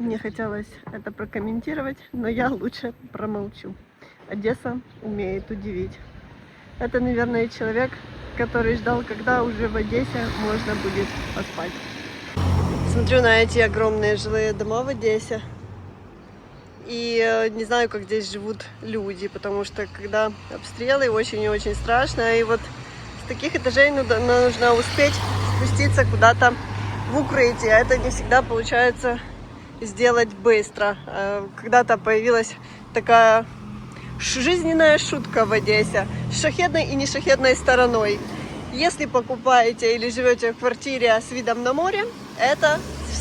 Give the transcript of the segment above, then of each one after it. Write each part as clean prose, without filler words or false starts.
мне хотелось это прокомментировать, но я лучше промолчу. Одесса умеет удивить. Это, наверное, человек, который ждал, когда уже в Одессе можно будет поспать. Смотрю на эти огромные жилые дома в Одессе. И не знаю, как здесь живут люди, потому что когда обстрелы, очень и очень страшно. И вот с таких этажей нужно успеть спуститься куда-то в укрытие. Это не всегда получается сделать быстро. Когда-то появилась такая жизненная шутка в Одессе с шахедной и нешахедной стороной. Если покупаете или живете в квартире с видом на море, это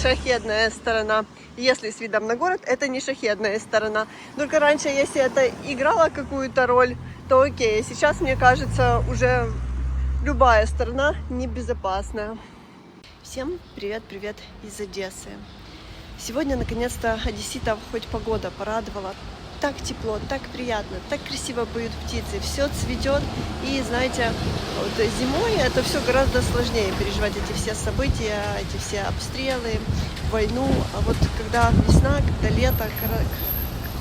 шахедная сторона. Если с видом на город, это не шахедная сторона. Только раньше, если это играло какую-то роль, то окей. Сейчас, мне кажется, уже любая сторона небезопасная. Всем привет-привет из Одессы. Сегодня, наконец-то, одесситов хоть погода порадовала. Так тепло, так приятно, так красиво поют птицы, все цветет. И, знаете, вот зимой это все гораздо сложнее переживать эти все события, эти все обстрелы, войну. А вот когда весна, когда лето,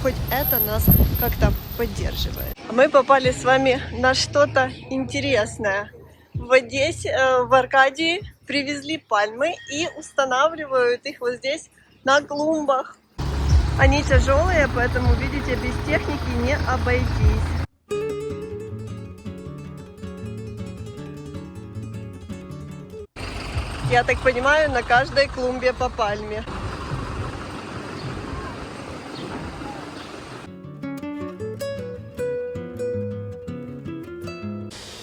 хоть это нас как-то поддерживает. Мы попали с вами на что-то интересное. В Одессе, в Аркадии привезли пальмы и устанавливают их вот здесь на клумбах. Они тяжелые, поэтому, видите, без техники не обойтись. Я так понимаю, на каждой клумбе по пальме.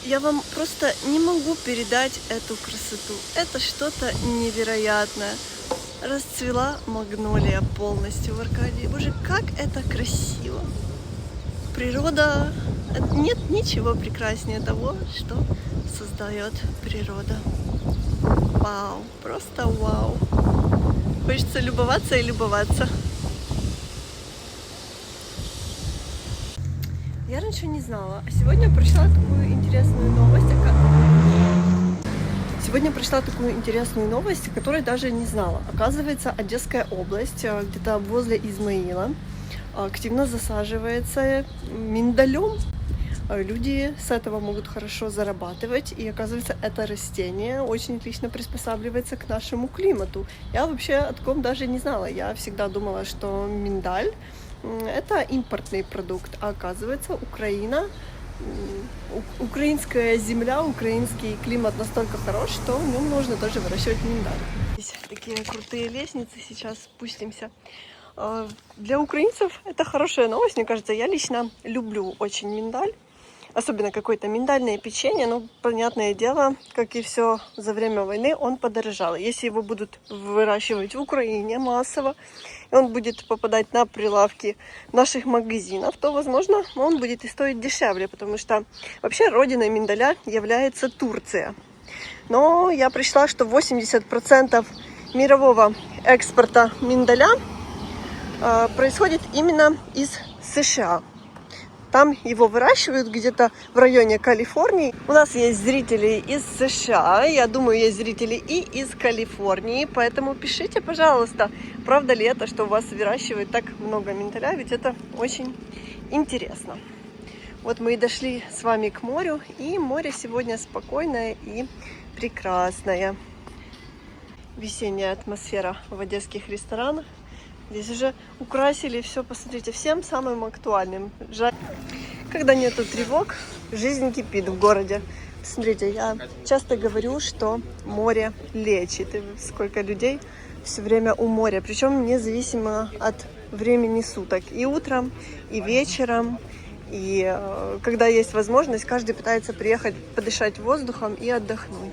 Я вам просто не могу передать эту красоту. Это что-то невероятное. Расцвела магнолия полностью в Аркадии. Боже, как это красиво! Природа... Нет ничего прекраснее того, что создает природа. Вау! Просто вау! Хочется любоваться и любоваться. Я раньше не знала, а сегодня прочла такую интересную новость. Сегодня прочла такую интересную новость, которой даже не знала. Оказывается, Одесская область, где-то возле Измаила, активно засаживается миндалем. Люди с этого могут хорошо зарабатывать. И оказывается, это растение очень отлично приспосабливается к нашему климату. Я вообще о таком даже не знала. Я всегда думала, что миндаль это импортный продукт. А оказывается, украинская земля, украинский климат настолько хорош, что в нем можно тоже выращивать миндаль. Здесь такие крутые лестницы, сейчас спустимся. Для украинцев это хорошая новость, мне кажется. Я лично люблю очень миндаль, особенно какое-то миндальное печенье. Но, понятное дело, как и все за время войны, он подорожал. Если его будут выращивать в Украине массово, и он будет попадать на прилавки наших магазинов, то, возможно, он будет и стоить дешевле, потому что вообще родиной миндаля является Турция. Но я прочла, что 80% мирового экспорта миндаля происходит именно из США. Там его выращивают где-то в районе Калифорнии. У нас есть зрители из США, я думаю, есть зрители и из Калифорнии, поэтому пишите, пожалуйста, правда ли это, что у вас выращивают так много миндаля, ведь это очень интересно. Вот мы и дошли с вами к морю, и море сегодня спокойное и прекрасное. Весенняя атмосфера в одесских ресторанах. Здесь уже украсили все, посмотрите, всем самым актуальным. Жаль, когда нету тревог, жизнь кипит в городе. Смотрите, я часто говорю, что море лечит. И сколько людей все время у моря, причем независимо от времени суток. И утром, и вечером, и когда есть возможность, каждый пытается приехать подышать воздухом и отдохнуть.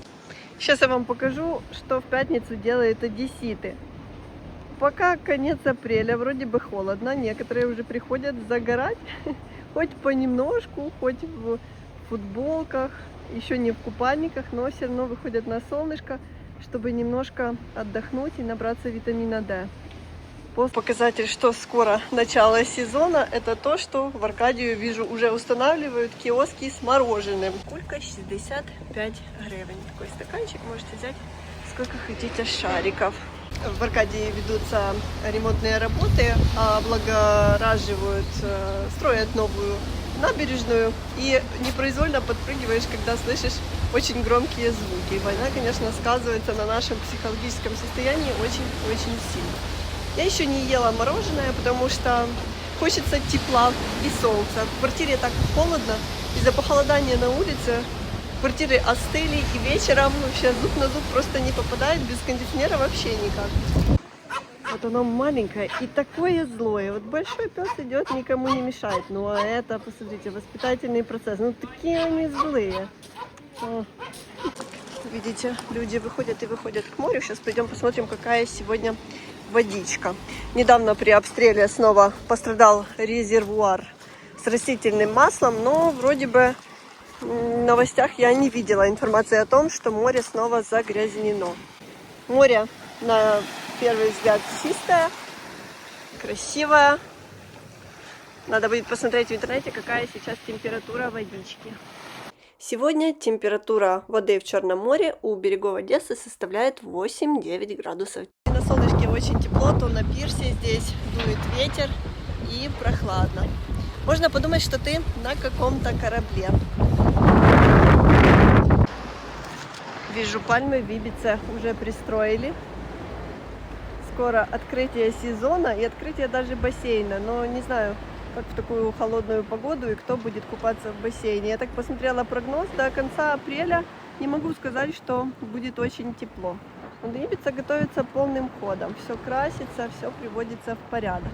Сейчас я вам покажу, что в пятницу делают одесситы. Пока конец апреля, вроде бы холодно, некоторые уже приходят загорать, хоть понемножку, хоть в футболках, еще не в купальниках, но все равно выходят на солнышко, чтобы немножко отдохнуть и набраться витамина D. Показатель, что скоро начало сезона, это то, что в Аркадию, вижу, уже устанавливают киоски с мороженым. Кулька 65 гривен. Такой стаканчик можете взять сколько хотите шариков. в Аркадии ведутся ремонтные работы, облагораживают, строят новую набережную, и непроизвольно подпрыгиваешь, когда слышишь очень громкие звуки. И война, конечно, сказывается на нашем психологическом состоянии очень-очень сильно. Я еще не ела мороженое, потому что хочется тепла и солнца. В квартире так холодно, из-за похолодания на улице квартиры остыли, и вечером вообще зуб на зуб просто не попадает, без кондиционера вообще никак. Вот оно маленькое и такое злое. Вот большой пес идет, никому не мешает. Ну а это, посмотрите, воспитательный процесс. Ну такие они злые. О. Видите, люди выходят и выходят к морю. Сейчас пойдем посмотрим, какая сегодня водичка. Недавно при обстреле снова пострадал резервуар с растительным маслом, но вроде бы в новостях я не видела информации о том, что море снова загрязнено. Море на первый взгляд чистое, красивое. Надо будет посмотреть в интернете, какая сейчас температура водички. Сегодня температура воды в Черном море у берегов Одессы составляет 8-9 градусов. На солнышке очень тепло, то на пирсе здесь дует ветер и прохладно. Можно подумать, что ты на каком-то корабле. Вижу, пальмы в Ибице уже пристроили. Скоро открытие сезона и открытие даже бассейна, но не знаю, как в такую холодную погоду и кто будет купаться в бассейне. Я так посмотрела прогноз, до конца апреля не могу сказать, что будет очень тепло. Но Ибица готовится полным ходом, все красится, все приводится в порядок.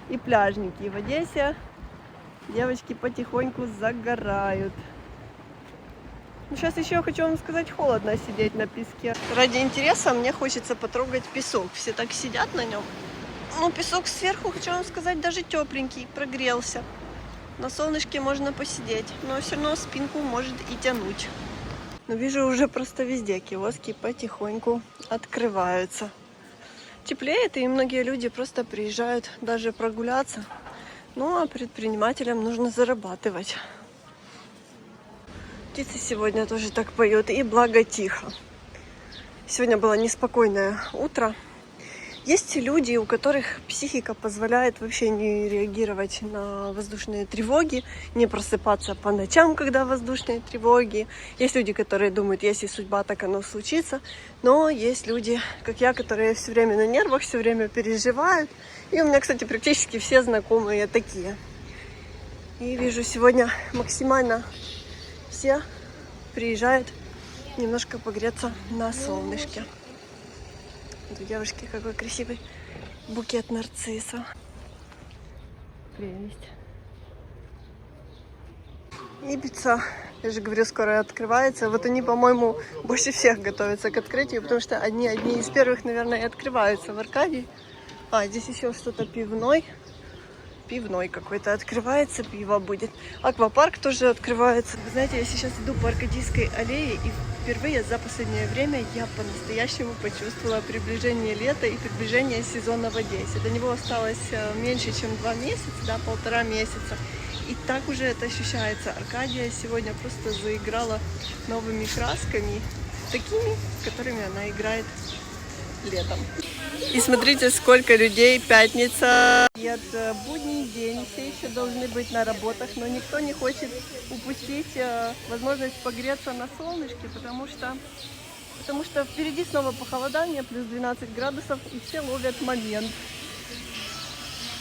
И пляжники, и в Одессе девочки потихоньку загорают. Сейчас еще хочу вам сказать, холодно сидеть на песке. Ради интереса мне хочется потрогать песок. Все так сидят на нем. Ну, песок сверху, хочу вам сказать, даже тепленький, прогрелся. На солнышке можно посидеть, но все равно спинку может и тянуть. Но вижу, уже просто везде киоски потихоньку открываются. Теплеет, и многие люди просто приезжают даже прогуляться. Ну, а предпринимателям нужно зарабатывать. Птицы сегодня тоже так поют, и благо тихо. Сегодня было неспокойное утро. Есть люди, у которых психика позволяет вообще не реагировать на воздушные тревоги, не просыпаться по ночам, когда воздушные тревоги. Есть люди, которые думают, если судьба, так оно случится. Но есть люди, как я, которые все время на нервах, все время переживают. И у меня, кстати, практически все знакомые такие. И вижу, сегодня максимально все приезжают немножко погреться на солнышке. У девушки какой красивый букет нарциссов. Прелесть. Ибица, я же говорю, скоро открывается. Вот они, по-моему, больше всех готовятся к открытию, потому что одни из первых, наверное, и открываются в Аркадии. А, здесь еще что-то пивной какой-то открывается, пиво будет. Аквапарк тоже открывается. Вы знаете, я сейчас иду по Аркадийской аллее, и впервые за последнее время я по-настоящему почувствовала приближение лета и приближение сезона в Одессе. До него осталось меньше, чем 2 месяца, да, 1,5 месяца. И так уже это ощущается. Аркадия сегодня просто заиграла новыми красками, такими, которыми она играет летом. И смотрите, сколько людей. Пятница. Нет, будний день. Все еще должны быть на работах, но никто не хочет упустить возможность погреться на солнышке, потому что впереди снова похолодание, плюс 12 градусов, и все ловят момент.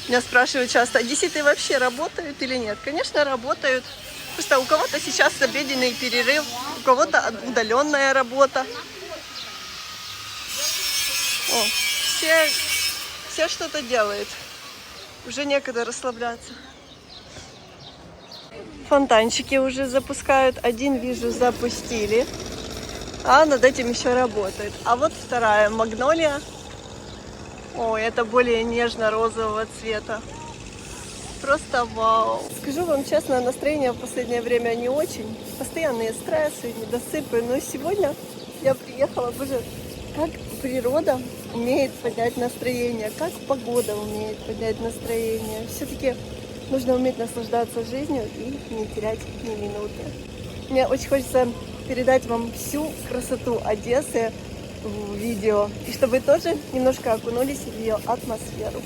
Меня спрашивают часто, одесситы вообще работают или нет? Конечно, работают. Просто у кого-то сейчас обеденный перерыв, у кого-то удаленная работа. О, все что-то делают. Уже некогда расслабляться. Фонтанчики уже запускают. Один, вижу, запустили. А над этим еще работают. А вот вторая магнолия. О, это более нежно-розового цвета. Просто вау. Скажу вам честно, настроение в последнее время не очень. Постоянные стрессы, недосыпы. Но сегодня я приехала, боже, как природа умеет поднять настроение, как погода умеет поднять настроение. Все-таки нужно уметь наслаждаться жизнью и не терять ни минуты. Мне очень хочется передать вам всю красоту Одессы, в видео, и чтобы вы тоже немножко окунулись в ее атмосферу.